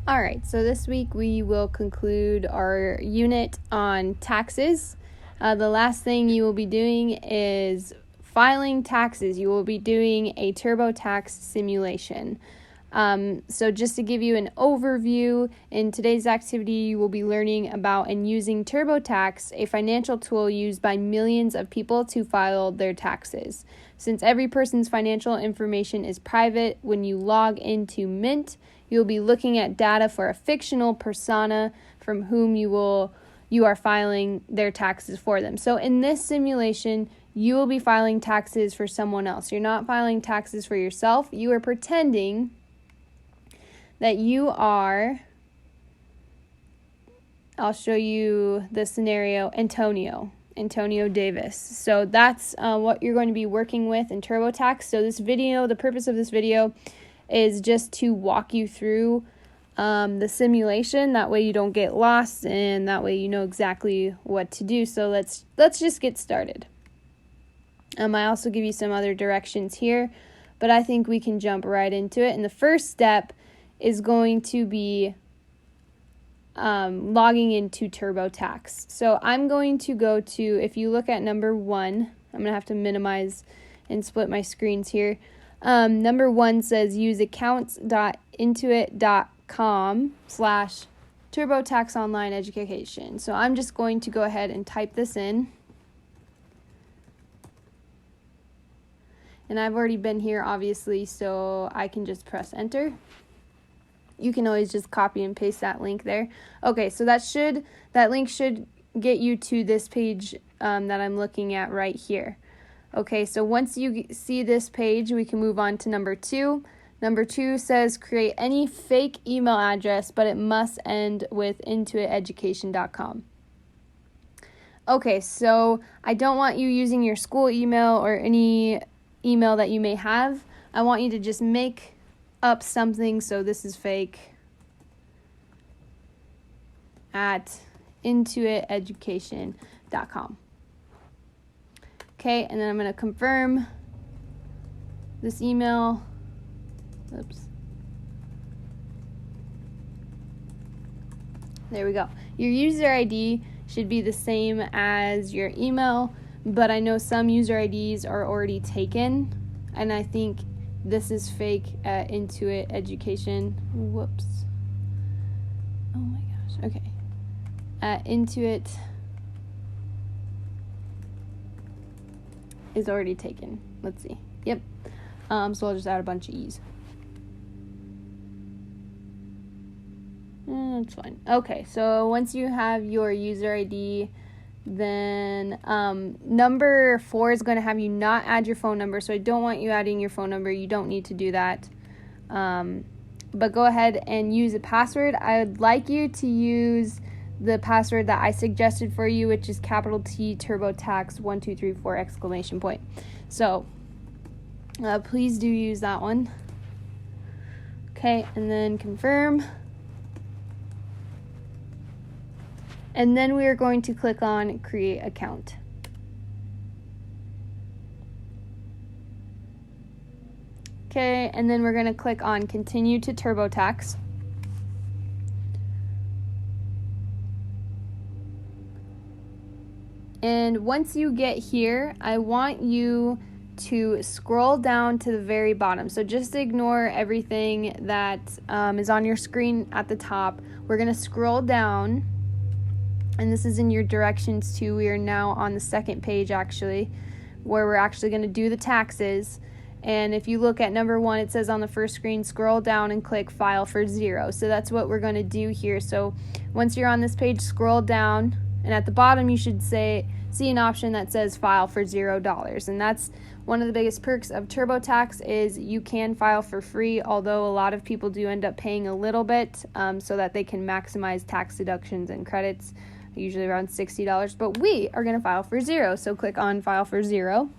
All right, so this week we will conclude our unit on taxes. The last thing you will be doing is filing taxes. You will be doing a TurboTax simulation. So just to give you an overview, in today's activity you will be learning about and using TurboTax, a financial tool used by millions of people to file their taxes. Since every person's financial information is private, when you log into Mint, you'll be looking at data for a fictional persona from whom you are filing their taxes for them. So in this simulation, you will be filing taxes for someone else. You're not filing taxes for yourself. You are pretending that you are, I'll show you the scenario, Antonio Davis. So that's what you're going to be working with in TurboTax. So this video, the purpose of this video is just to walk you through the simulation. That way you don't get lost, and that way you know exactly what to do. So let's just get started. I also give you some other directions here, but I think we can jump right into it. And the first step is going to be logging into TurboTax. So I'm going to go to, if you look at number 1, I'm going to have to minimize and split my screens here. Number 1 says use accounts.intuit.com/TurboTax Online Education. So I'm just going to go ahead and type this in. And I've already been here, obviously, so I can just press enter. You can always just copy and paste that link there. Okay, so that link should get you to this page that I'm looking at right here. Okay, so once you see this page, we can move on to number 2. Number 2 says create any fake email address, but it must end with intuiteducation.com. Okay, so I don't want you using your school email or any email that you may have. I want you to just make up something. So this is fake at intuiteducation.com. Okay, and then I'm going to confirm this email. Oops. There we go. Your user ID should be the same as your email, but I know some user IDs are already taken, and I think this is fake at Intuit Education. Whoops. Oh my gosh. Okay. At Intuit is already taken. Let's see. Yep. So I'll just add a bunch of E's. That's fine. Okay, so once you have your user ID, then number 4 is going to have you not add your phone number. So I don't want you adding your phone number. You don't need to do that. But go ahead and use a password. I would like you to use the password that I suggested for you, which is capital T TurboTax 1234 exclamation point. So please do use that one. Okay, and then confirm. And then we are going to click on create account. Okay, and then we're going to click on continue to TurboTax. And once you get here, I want you to scroll down to the very bottom. So just ignore everything that is on your screen at the top. We're going to scroll down. And this is in your directions too. We are now on the second page actually, where we're actually going to do the taxes. And if you look at number 1, it says on the first screen, scroll down and click file for 0. So that's what we're going to do here. So once you're on this page, scroll down, and at the bottom you should see an option that says file for $0. And that's one of the biggest perks of TurboTax is you can file for free, although a lot of people do end up paying a little bit so that they can maximize tax deductions and credits, usually around $60, but we are going to file for 0. So click on file for 0.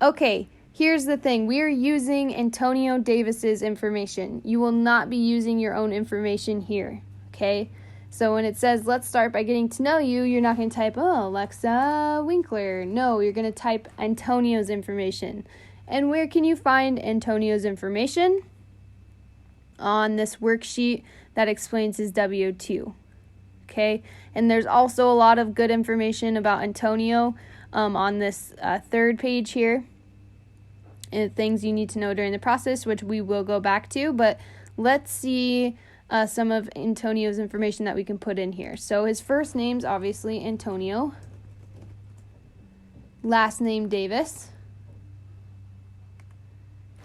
Okay, here's the thing. We are using Antonio Davis's information. You will not be using your own information here, okay? So when it says, let's start by getting to know you, you're not going to type, oh, Alexa Winkler. No, you're going to type Antonio's information. And where can you find Antonio's information? on this worksheet that explains his W-2. Okay, and there's also a lot of good information about Antonio on this third page here, and things you need to know during the process, which we will go back to, but let's see some of Antonio's information that we can put in here. So his first name's obviously Antonio, last name Davis,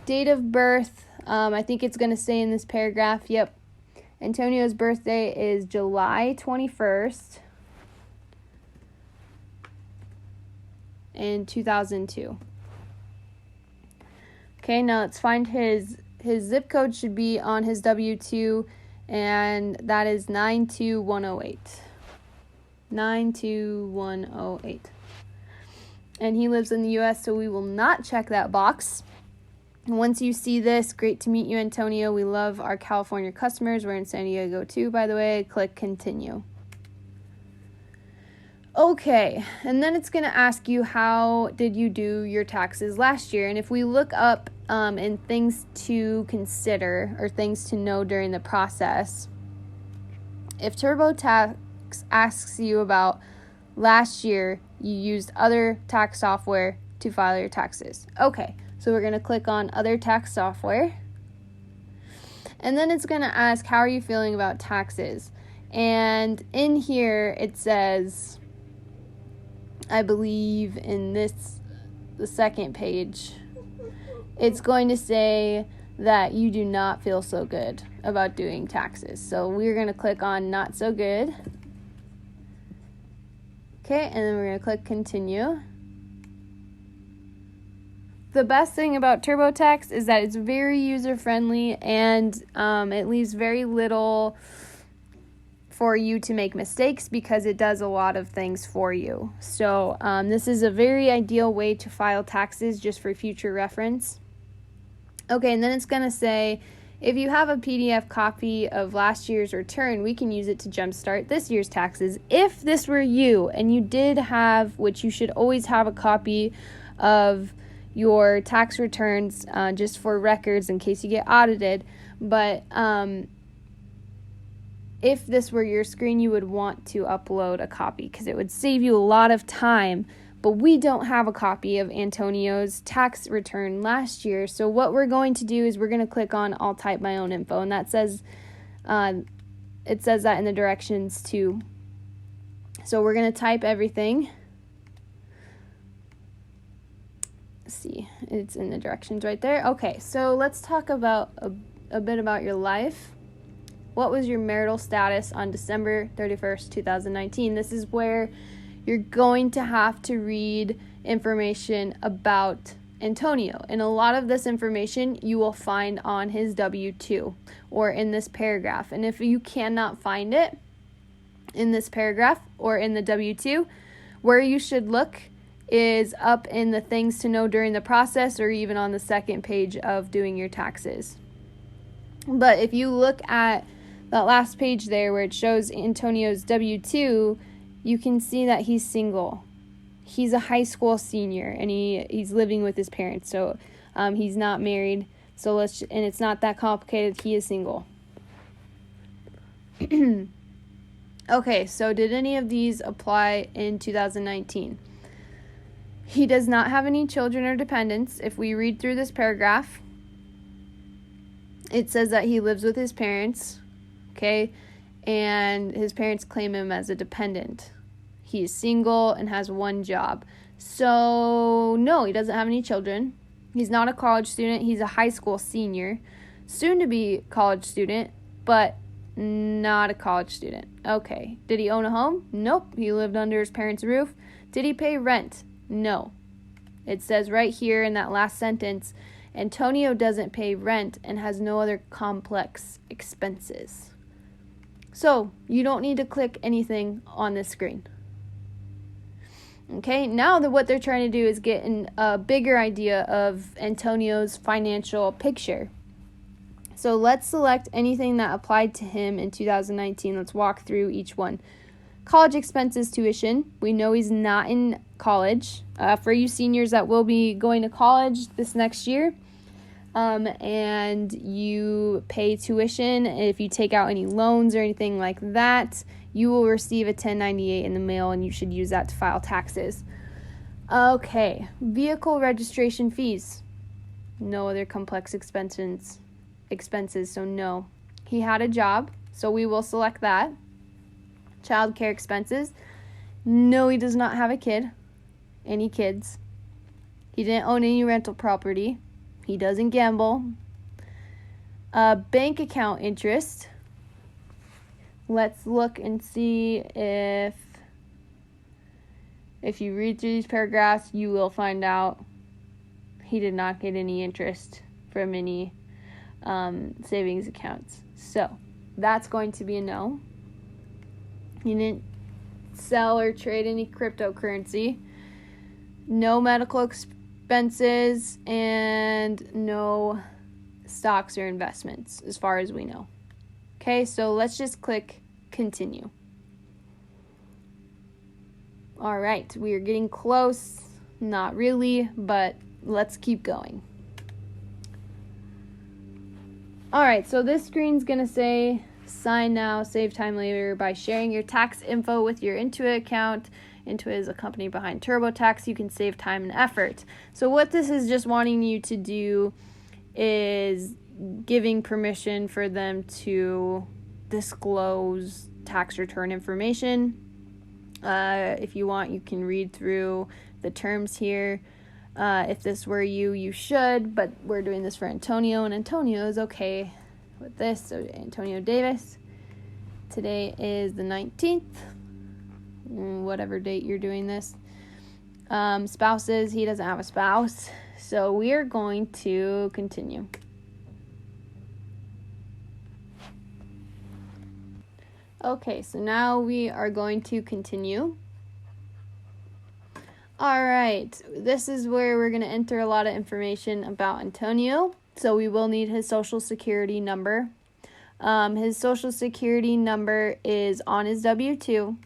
date of birth, I think it's going to say in this paragraph, yep, Antonio's birthday is July 21st in 2002. Okay, now let's find his zip code should be on his W-2, and that is 92108. 92108. And he lives in the U.S., so we will not check that box. Once you see this, great to meet you, Antonio. We love our California customers. We're in San Diego too, by the way. Click continue. Okay, and then it's going to ask you, how did you do your taxes last year? And if we look up in things to consider or things to know during the process, if TurboTax asks you about last year, you used other tax software to file your taxes. Okay, so we're going to click on other tax software. And then it's going to ask, how are you feeling about taxes? And in here it says, I believe in the second page, it's going to say that you do not feel so good about doing taxes. So we're going to click on not so good. Okay, and then we're going to click continue. The best thing about TurboTax is that it's very user-friendly, and it leaves very little for you to make mistakes because it does a lot of things for you. So this is a very ideal way to file taxes, just for future reference. Okay, and then it's going to say, if you have a PDF copy of last year's return, we can use it to jumpstart this year's taxes. If this were you and you did have, which you should always have, a copy of your tax returns just for records in case you get audited, but if this were your screen, you would want to upload a copy because it would save you a lot of time. But we don't have a copy of Antonio's tax return last year, so what we're going to do is we're going to click on I'll type my own info, and that says it says that in the directions too. So we're going to type everything. Let's see, it's in the directions right there. Okay, so let's talk about a bit about your life. What was your marital status on December 31st, 2019? This is where you're going to have to read information about Antonio. And a lot of this information you will find on his W-2 or in this paragraph. And if you cannot find it in this paragraph or in the W-2, where you should look is up in the things to know during the process, or even on the second page of doing your taxes. But if you look at that last page there where it shows Antonio's W-2, you can see that he's single. He's a high school senior, and he's living with his parents, so he's not married. So and it's not that complicated. He is single. Okay, so did any of these apply in 2019? He does not have any children or dependents. If we read through this paragraph, it says that he lives with his parents, okay, and his parents claim him as a dependent. He is single and has one job. So, no, he doesn't have any children. He's not a college student. He's a high school senior, soon to be college student, but not a college student. Okay. Did he own a home? Nope. He lived under his parents' roof. Did he pay rent? No. It says right here in that last sentence, Antonio doesn't pay rent and has no other complex expenses. So, you don't need to click anything on this screen. Okay, now what they're trying to do is get a bigger idea of Antonio's financial picture. So let's select anything that applied to him in 2019. Let's walk through each one. College expenses, tuition. We know he's not in college. For you seniors that will be going to college this next year, and you pay tuition. If you take out any loans or anything like that, you will receive a 1098 in the mail, and you should use that to file taxes. Okay, vehicle registration fees. No other complex expenses, so no. He had a job, so we will select that. Child care expenses. No, he does not have a kid. Any kids. He didn't own any rental property. He doesn't gamble. Bank account interest. Let's look and see if you read through these paragraphs, you will find out he did not get any interest from any savings accounts. So that's going to be a no. He didn't sell or trade any cryptocurrency. No medical expenses, and no stocks or investments as far as we know. Okay, so let's just click continue. All right, we are getting close. Not really, but let's keep going. All right, so this screen's going to say sign now, save time later by sharing your tax info with your Intuit account. Intuit is a company behind TurboTax. You can save time and effort. So what this is just wanting you to do is giving permission for them to disclose tax return information. If you want, you can read through the terms here. If this were you, you should, but we're doing this for Antonio, and Antonio is okay with this. So Antonio Davis, today is the 19th, whatever date you're doing this. Spouses, he doesn't have a spouse, so we are going to continue. Okay, so now we are going to continue. All right, this is where we're going to enter a lot of information about Antonio. So we will need his social security number. His social security number is on his W-2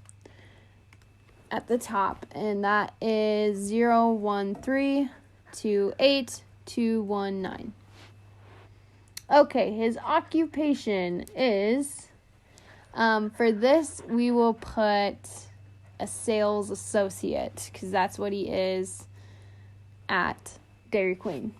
at the top, and that is 013282219. Okay, his occupation is, for this, we will put a sales associate, because that's what he is at Dairy Queen.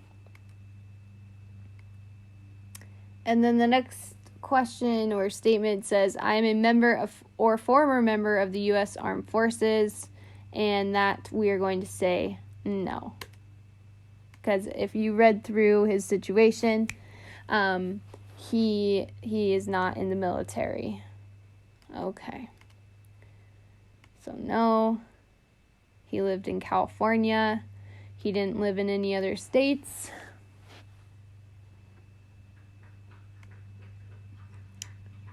And then the next question or statement says, I am a member of or former member of the U.S. Armed Forces, and that we are going to say no. Because if you read through his situation, he is not in the military. Okay. So no. He lived in California. He didn't live in any other states.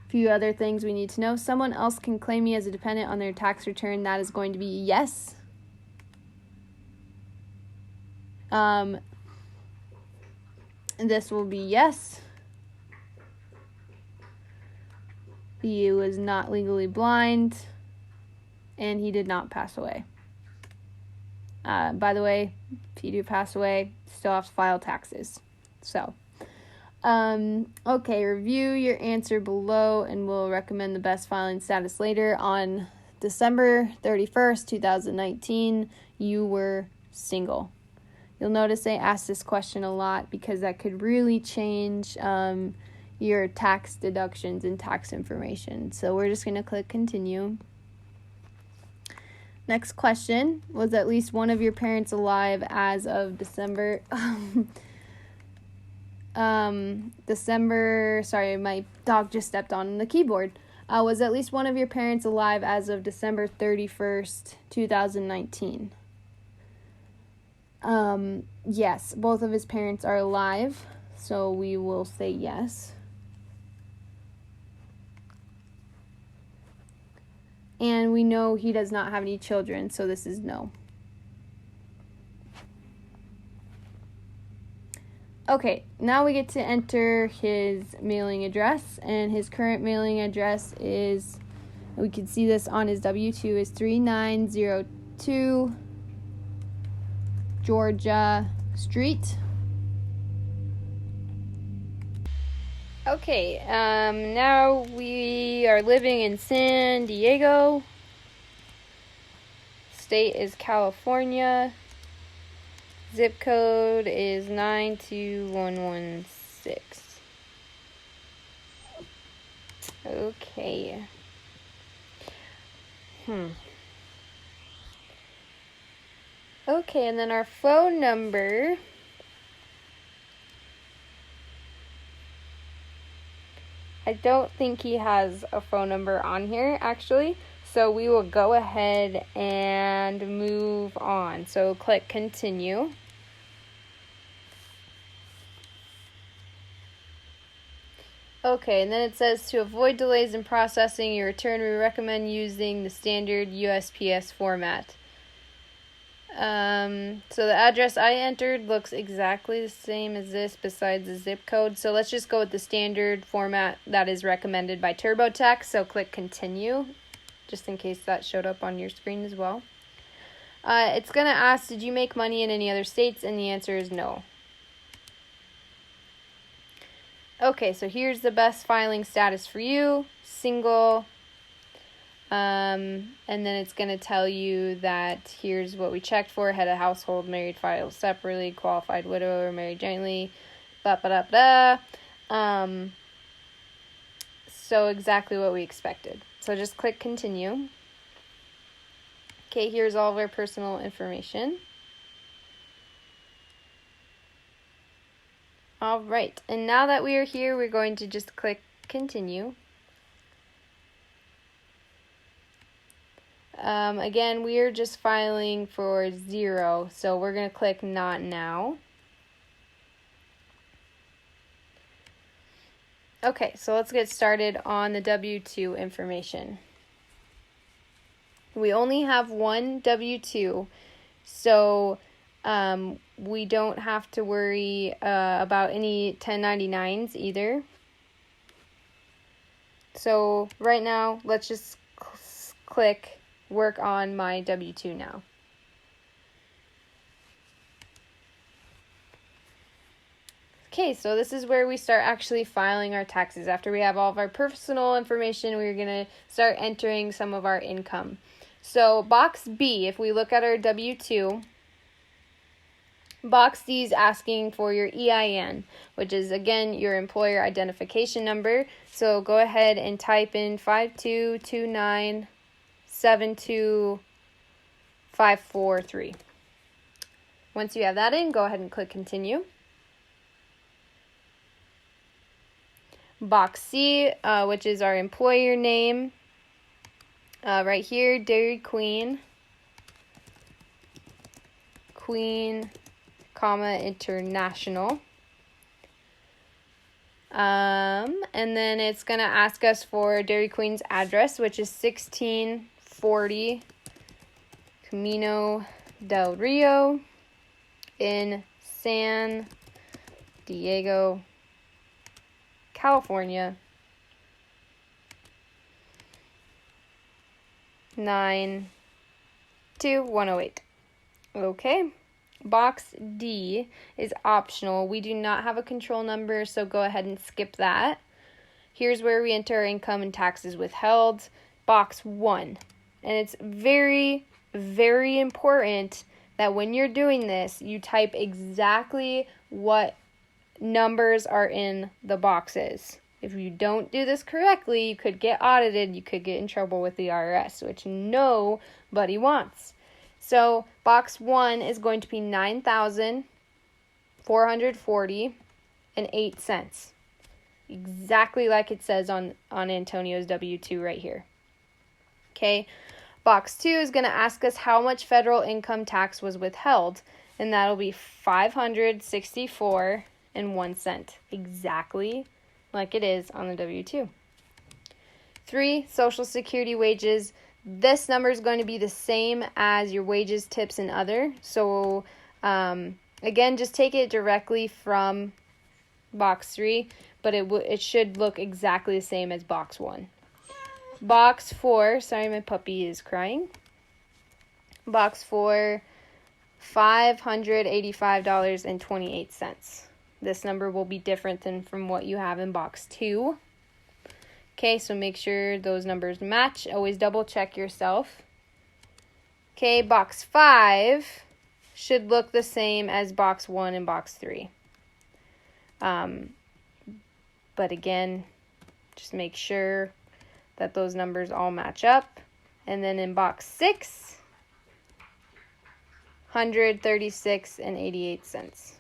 Few other things we need to know. Someone else can claim me as a dependent on their tax return. That is going to be yes. This will be yes. He was not legally blind, and he did not pass away. By the way, if you do pass away, still have to file taxes. So, okay, review your answer below, and we'll recommend the best filing status later. On December 31st, 2019, you were single. You'll notice I asked this question a lot because that could really change your tax deductions and tax information. So we're just going to click continue. Next question, was at least one of your parents alive as of December, sorry, my dog just stepped on the keyboard. Was at least one of your parents alive as of December 31st, 2019? Yes, both of his parents are alive, so we will say yes. And we know he does not have any children, so this is no. Okay, now we get to enter his mailing address, and his current mailing address is, we can see this on his W-2, is 3902 Georgia Street, Okay, now we are living in San Diego. State is California. Zip code is 92116. Okay. Okay, and then our phone number. I don't think he has a phone number on here, actually. So we will go ahead and move on. So click continue. Okay, and then it says to avoid delays in processing your return, we recommend using the standard USPS format. So the address I entered looks exactly the same as this besides the zip code. So let's just go with the standard format that is recommended by TurboTax. So click continue, just in case that showed up on your screen as well. It's going to ask, did you make money in any other states? And the answer is no. Okay, so here's the best filing status for you, single. And then it's going to tell you that here's what we checked for: head of household, married, filed separately, qualified widow, or married jointly, so exactly what we expected. So just click continue. Okay, here's all of our personal information. All right, and now that we are here, we're going to just click continue. Again, we are just filing for 0, so we're going to click not now. Okay, so let's get started on the W-2 information. We only have one W-2, so we don't have to worry about any 1099s either. So right now, let's just click work on my W-2 now. Okay, so this is where we start actually filing our taxes. After we have all of our personal information, we're going to start entering some of our income. So box B, if we look at our W-2, box D is asking for your EIN, which is, again, your employer identification number. So go ahead and type in 522972543. Once you have that in, go ahead and click continue. Box C, which is our employer name, right here, Dairy Queen, comma, International. And then it's going to ask us for Dairy Queen's address, which is 1640 Camino del Rio in San Diego, California, 92108. Okay. Box D is optional. We do not have a control number, so go ahead and skip that. Here's where we enter our income and taxes withheld. Box 1. And it's very, very important that when you're doing this, you type exactly what numbers are in the boxes. If you don't do this correctly, you could get audited. You could get in trouble with the IRS, which nobody wants. So box 1 is going to be $9,440.08. Exactly like it says on Antonio's W-2 right here. Okay. Box 2 is going to ask us how much federal income tax was withheld, and that'll be $564.01. Exactly like it is on the W-2. 3, Social Security wages. This number is going to be the same as your wages, tips, and other. So, again, just take it directly from box 3, but it should look exactly the same as box 1. Box 4, sorry, my puppy is crying. Box 4, $585.28. This number will be different than from what you have in box 2. Okay, so make sure those numbers match. Always double check yourself. Okay, box 5 should look the same as box 1 and box 3. But again, just make sure that those numbers all match up. And then in box 6, $136.88.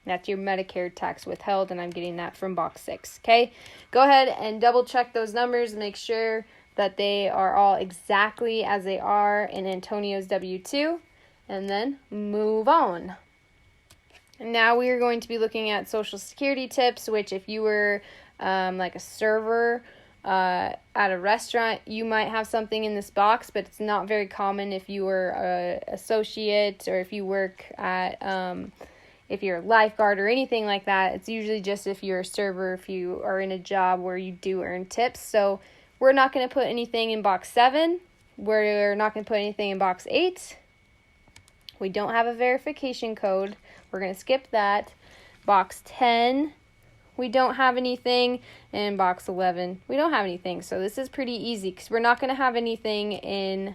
That's your Medicare tax withheld, and I'm getting that from box 6. Okay, go ahead and double check those numbers. Make sure that they are all exactly as they are in Antonio's W-2, and then move on. Now we are going to be looking at Social Security tips, which if you were like a server at a restaurant, you might have something in this box, but it's not very common if you were an associate or if you work at, if you're a lifeguard or anything like that. It's usually just if you're a server, if you are in a job where you do earn tips. So we're not going to put anything in box 7. We're not going to put anything in box 8. We don't have a verification code. We're going to skip that. Box 10, we don't have anything. And box 11, we don't have anything. So this is pretty easy because we're not going to have anything in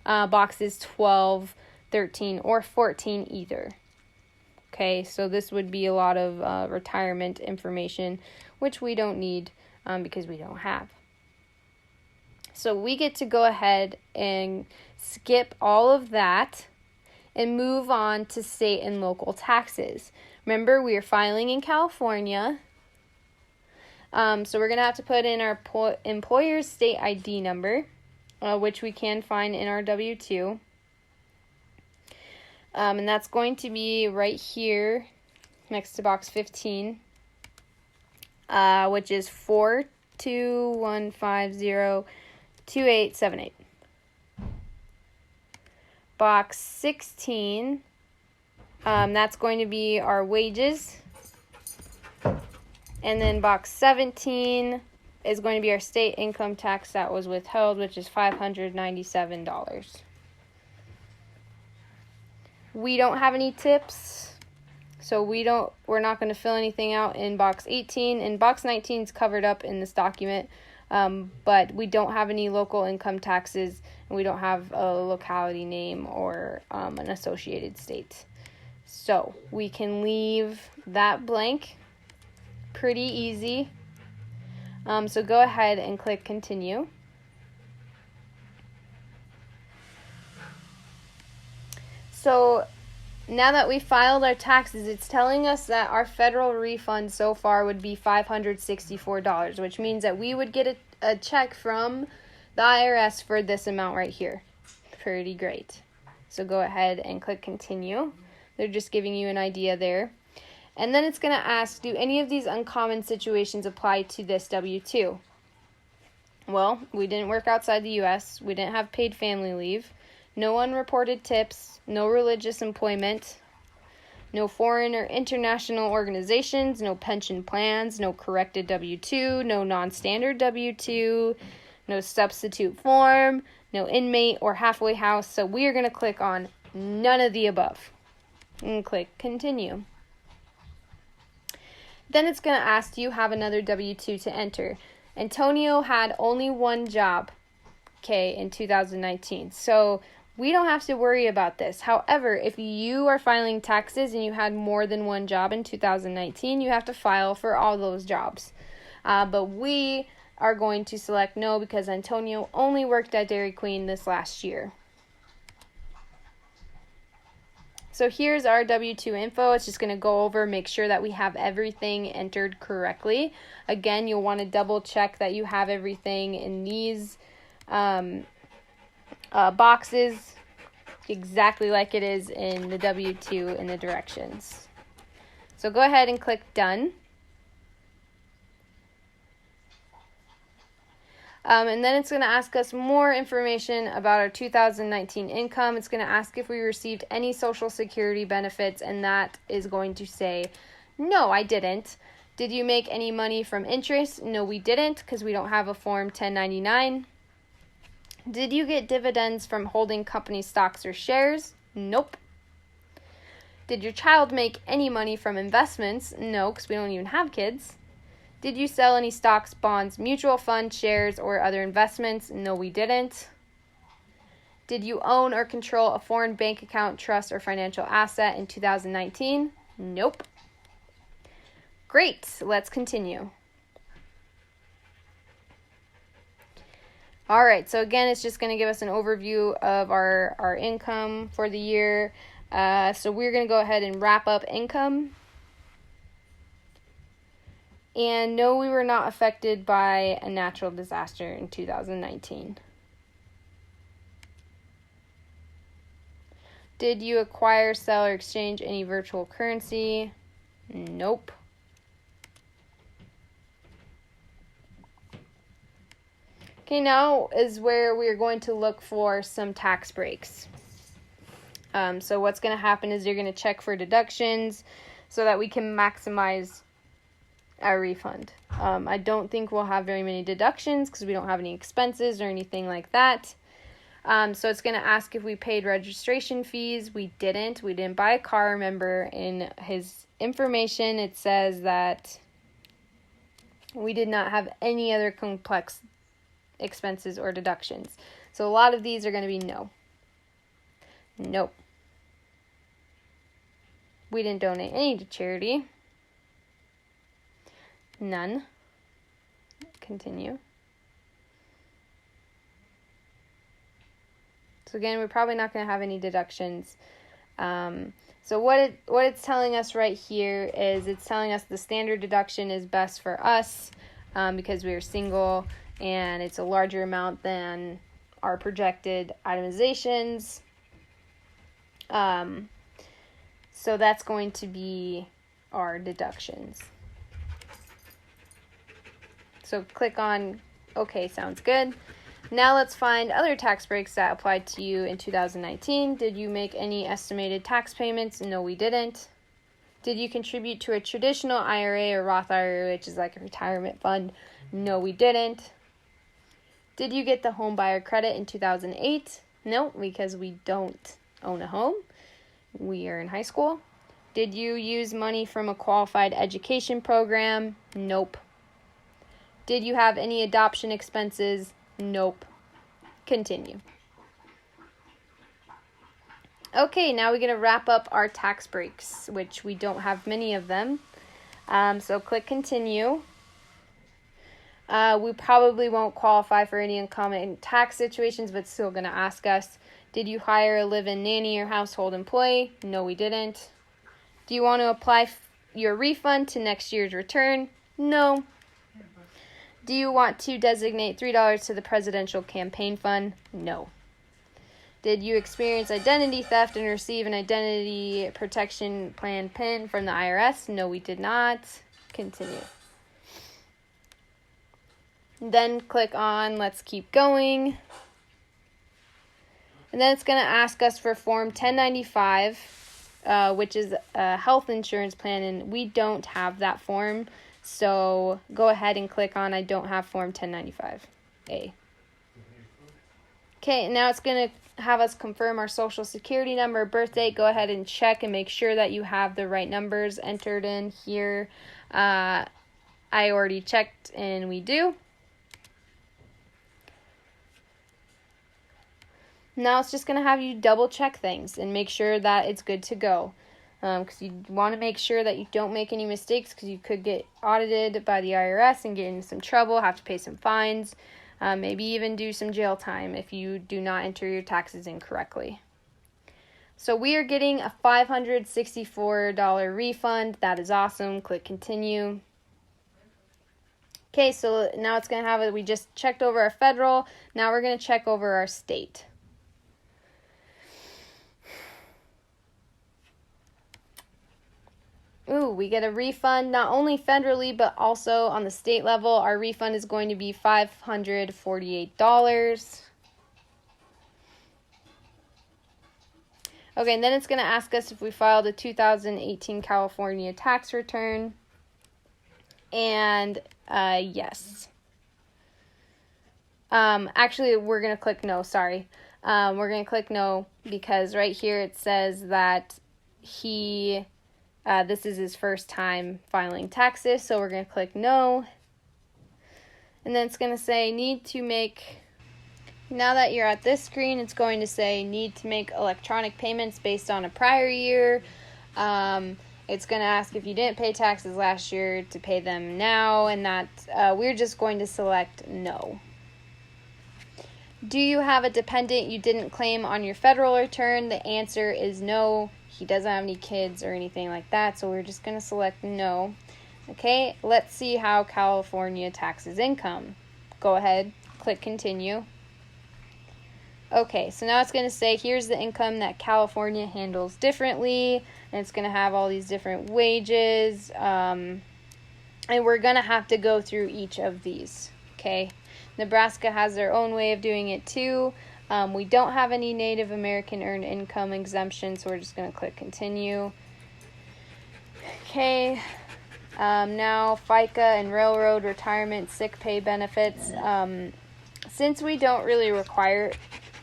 boxes 12, 13, or 14 either. Okay, so this would be a lot of retirement information, which we don't need because we don't have. So we get to go ahead and skip all of that and move on to state and local taxes. Remember, we are filing in California. So we're going to have to put in our employer's state ID number, which we can find in our W-2. And that's going to be right here next to box 15, which is 421502878. Box 16, that's going to be our wages. And then box 17 is going to be our state income tax that was withheld, which is $597. We don't have any tips, so we're not going to fill anything out in box 18. And box 19 is covered up in this document, but we don't have any local income taxes, and we don't have a locality name or an associated state. So we can leave that blank. Pretty easy. So go ahead and click continue. So now that we filed our taxes, it's telling us that our federal refund so far would be $564, which means that we would get a check from the IRS for this amount right here. Pretty great. So go ahead and click continue. They're just giving you an idea there. And then it's going to ask, do any of these uncommon situations apply to this W-2? Well, we didn't work outside the U.S. We didn't have paid family leave. No unreported tips. No religious employment. No foreign or international organizations. No pension plans. No corrected W-2. No non-standard W-2. No substitute form. No inmate or halfway house. So we are going to click on none of the above. And click continue. Then it's going to ask, do you have another W-2 to enter? Antonio had only one job, okay, in 2019. So we don't have to worry about this. However, if you are filing taxes and you had more than one job in 2019, you have to file for all those jobs. But we are going to select no because Antonio only worked at Dairy Queen this last year. So here's our W-2 info. It's just going to go over, make sure that we have everything entered correctly. Again, you'll want to double check that you have everything in these boxes exactly like it is in the W-2 in the directions. So go ahead and click done. And then it's going to ask us more information about our 2019 income. It's going to ask if we received any Social Security benefits, and that is going to say, no, I didn't. Did you make any money from interest? No, we didn't, because we don't have a Form 1099. Did you get dividends from holding company stocks or shares? Nope. Did your child make any money from investments? No, because we don't even have kids. Did you sell any stocks, bonds, mutual funds, shares, or other investments? No, we didn't. Did you own or control a foreign bank account, trust, or financial asset in 2019? Nope. Great, let's continue. All right, so again, it's just going to give us an overview of our income for the year. So we're going to go ahead and wrap up income. And no, we were not affected by a natural disaster in 2019. Did you acquire, sell, or exchange any virtual currency? Nope. Okay, now is where we are going to look for some tax breaks. So what's going to happen is you're going to check for deductions so that we can maximize our refund. I don't think we'll have very many deductions because we don't have any expenses or anything like that. So it's going to ask if we paid registration fees. We didn't. We didn't buy a car. Remember, in his information, it says that we did not have any other complex expenses or deductions. So a lot of these are going to be no. Nope. We didn't donate any to charity. None. Continue. So again, we're probably not going to have any deductions. So what it's telling us right here is it's telling us the standard deduction is best for us because we are single and it's a larger amount than our projected itemizations. So that's going to be our deductions. So click on OK, sounds good. Now let's find other tax breaks that applied to you in 2019. Did you make any estimated tax payments? No, we didn't. Did you contribute to a traditional IRA or Roth IRA, which is like a retirement fund? No, we didn't. Did you get the home buyer credit in 2008? No, because we don't own a home. We are in high school. Did you use money from a qualified education program? Nope. Did you have any adoption expenses? Nope. Continue. Okay, now we're going to wrap up our tax breaks, which we don't have many of them. So click continue. We probably won't qualify for any uncommon tax situations, but still going to ask us, did you hire a live-in nanny or household employee? No, we didn't. Do you want to apply your refund to next year's return? No. Do you want to designate $3 to the presidential campaign fund? No. Did you experience identity theft and receive an identity protection plan PIN from the IRS? No, we did not. Continue. Then click on Let's Keep Going. And then it's going to ask us for Form 1095, which is a health insurance plan, and we don't have that form. So go ahead and click on I don't have Form 1095A. Okay, now it's going to have us confirm our social security number, birth date. Go ahead and check and make sure that you have the right numbers entered in here. I already checked and we do. Now it's just going to have you double check things and make sure that it's good to go. Because you want to make sure that you don't make any mistakes because you could get audited by the IRS and get into some trouble, have to pay some fines, maybe even do some jail time if you do not enter your taxes incorrectly. So we are getting a $564 refund. That is awesome. Click continue. Okay, so now it's going to have it. We just checked over our federal. Now we're going to check over our state. Ooh, we get a refund not only federally but also on the state level. Our refund is going to be $548. Okay, and then it's going to ask us if we filed a 2018 California tax return. And yes. Actually, we're going to click no, sorry. We're going to click no because right here it says that this is his first time filing taxes, so we're going to click no. And then it's going to say now that you're at this screen, it's going to say need to make electronic payments based on a prior year. It's going to ask if you didn't pay taxes last year to pay them now, and that we're just going to select no. Do you have a dependent you didn't claim on your federal return? The answer is no. He doesn't have any kids or anything like that, so we're just going to select no. Okay, let's see how California taxes income. Go ahead, click continue. Okay, so now it's going to say here's the income that California handles differently, and it's going to have all these different wages, and we're going to have to go through each of these. Okay, Nebraska has their own way of doing it too. We don't have any Native American earned income exemption, so we're just going to click continue. Okay, now FICA and railroad retirement sick pay benefits. Since we don't really require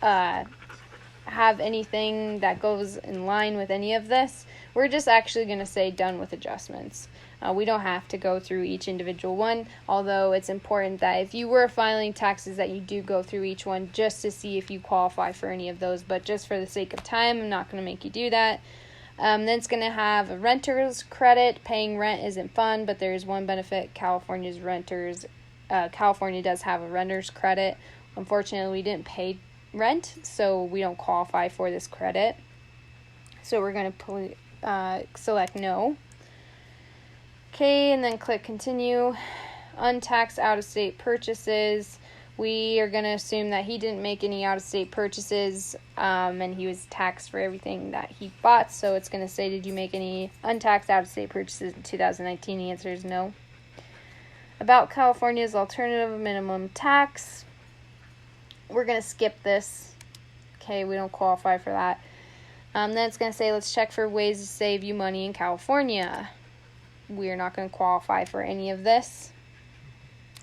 have anything that goes in line with any of this, we're just actually going to say done with adjustments. We don't have to go through each individual one, although it's important that if you were filing taxes that you do go through each one just to see if you qualify for any of those, but just for the sake of time, I'm not going to make you do that. Then it's going to have a renter's credit. Paying rent isn't fun, but there is one benefit. California does have a renter's credit. Unfortunately, we didn't pay rent, so we don't qualify for this credit. So we're going to select no. Okay, and then click continue. Untaxed out-of-state purchases. We are going to assume that he didn't make any out-of-state purchases, and he was taxed for everything that he bought. So it's going to say, did you make any untaxed out-of-state purchases in 2019? The answer is no. About California's alternative minimum tax. We're going to skip this. Okay, we don't qualify for that. Then it's going to say, let's check for ways to save you money in California. We're not going to qualify for any of this.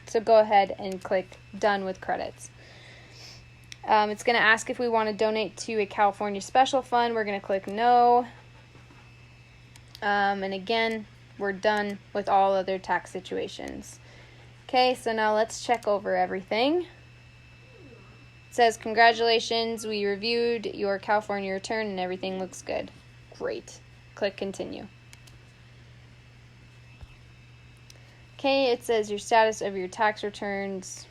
So go ahead and click done with credits. It's going to ask if we want to donate to a California special fund. We're going to click no. And again, we're done with all other tax situations. Okay, so now let's check over everything. It says, congratulations, we reviewed your California return and everything looks good. Great. Click continue. Okay, it says your status of your tax returns.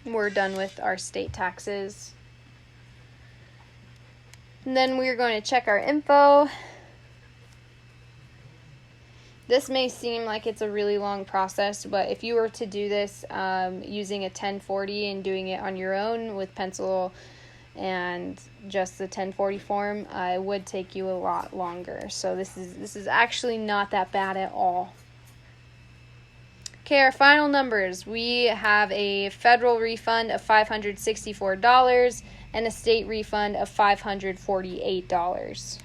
We're done with our state taxes. And then we're going to check our info. This may seem like it's a really long process, but if you were to do this using a 1040 and doing it on your own with pencil and just the 1040 form, it would take you a lot longer. So this is actually not that bad at all. Okay, our final numbers. We have a federal refund of $564 and a state refund of $548.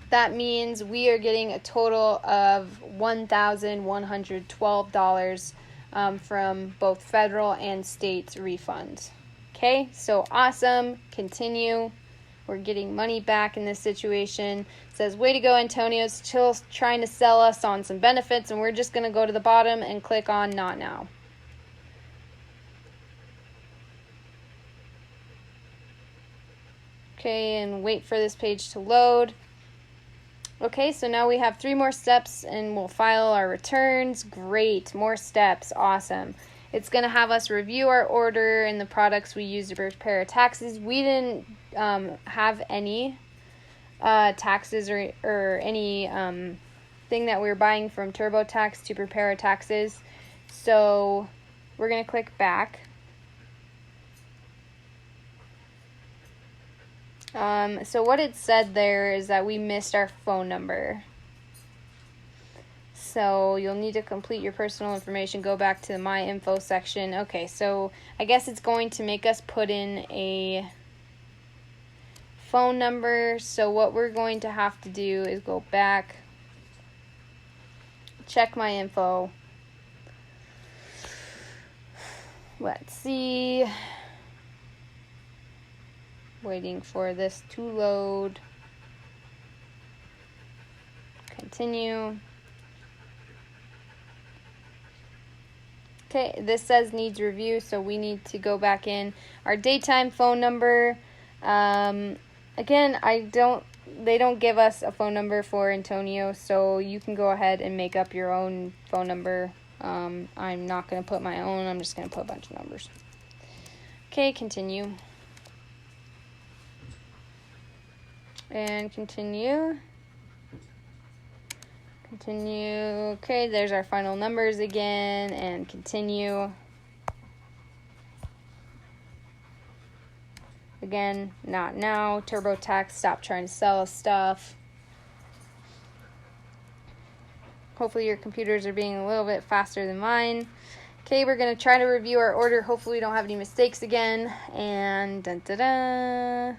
That means we are getting a total of $1,112 from both federal and state refunds. Okay, so awesome. Continue. We're getting money back in this situation. It says, way to go, Antonio. Still trying to sell us on some benefits, and we're just going to go to the bottom and click on not now. Okay, and wait for this page to load. Okay, so now we have 3 more steps and we'll file our returns. Great, more steps, awesome. It's going to have us review our order and the products we use to prepare our taxes. We didn't have any taxes or any thing that we were buying from TurboTax to prepare our taxes. So we're going to click back. So what it said there is that we missed our phone number. So you'll need to complete your personal information, go back to the My Info section. Okay, so I guess it's going to make us put in a phone number. So what we're going to have to do is go back, check My Info. Let's see. Waiting for this to load. continue. Okay, this says needs review, so we need to go back in. Our daytime phone number, again, they don't give us a phone number for Antonio, so you can go ahead and make up your own phone number. I'm not going to put my own, I'm just going to put a bunch of numbers. Okay, continue. And continue. Continue. Okay, there's our final numbers again, and continue. Again, not now. TurboTax, stop trying to sell us stuff. Hopefully your computers are being a little bit faster than mine. Okay, we're going to try to review our order. Hopefully we don't have any mistakes again. And dun-da-da.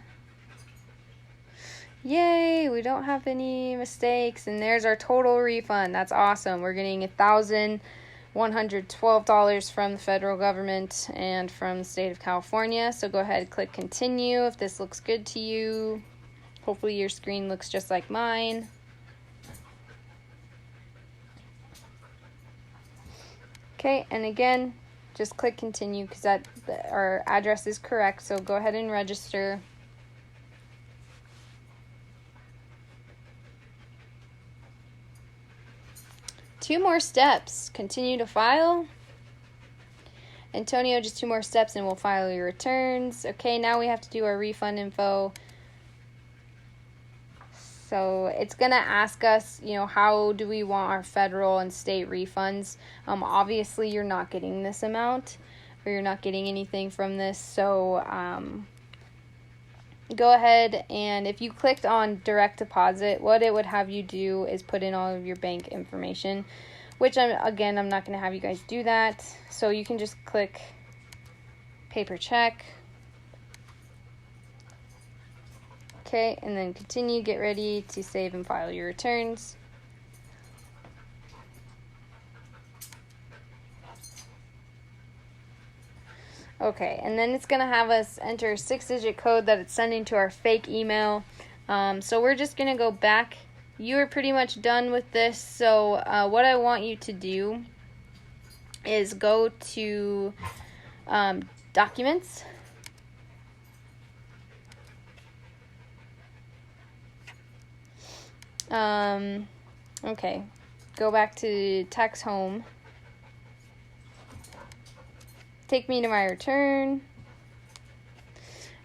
Yay, we don't have any mistakes. And there's our total refund. That's awesome. We're getting $1,112 from the federal government and from the state of California. So go ahead and click continue if this looks good to you. Hopefully your screen looks just like mine. Okay, and again, just click continue because our address is correct. So go ahead and register. Two more steps. Continue to file. Antonio, just 2 more steps and we'll file your returns. Okay, now we have to do our refund info. So it's going to ask us, how do we want our federal and state refunds? Obviously, you're not getting this amount or you're not getting anything from this. So go ahead, and if you clicked on direct deposit, what it would have you do is put in all of your bank information, which I'm not going to have you guys do that. So you can just click paper check. Okay, and then continue, get ready to save and file your returns. Okay, and then it's going to have us enter a 6-digit code that it's sending to our fake email. So we're just going to go back. You are pretty much done with this. So what I want you to do is go to Documents. Okay, go back to Tax Home. Take me to my return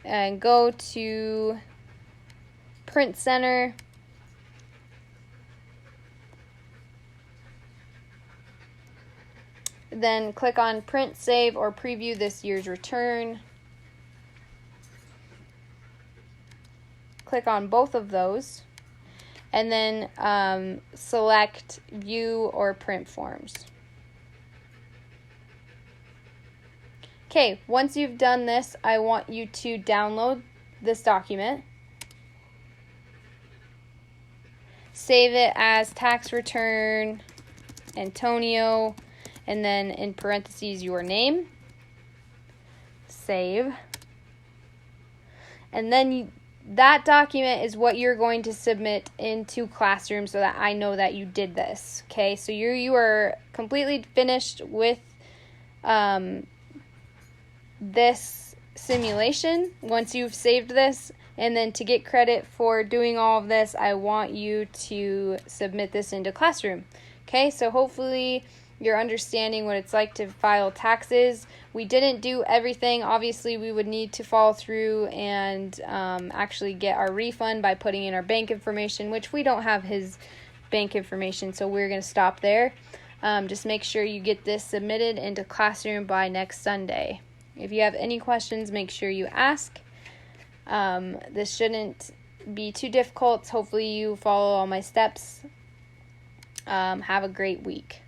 and go to Print Center. Then click on Print, Save, or Preview this year's return. Click on both of those. And then select View or Print Forms. Okay, once you've done this, I want you to download this document. Save it as tax return, Antonio, and then in parentheses your name. Save. And then that document is what you're going to submit into Classroom so that I know that you did this. Okay, so you are completely finished with this simulation once you've saved this. And then to get credit for doing all of this, I want you to submit this into Classroom. Okay, so hopefully you're understanding what it's like to file taxes. We didn't do everything. Obviously, we would need to follow through and actually get our refund by putting in our bank information, which we don't have his bank information, so we're going to stop there. Just make sure you get this submitted into Classroom by next Sunday. If you have any questions, make sure you ask. This shouldn't be too difficult. Hopefully you follow all my steps. Have a great week.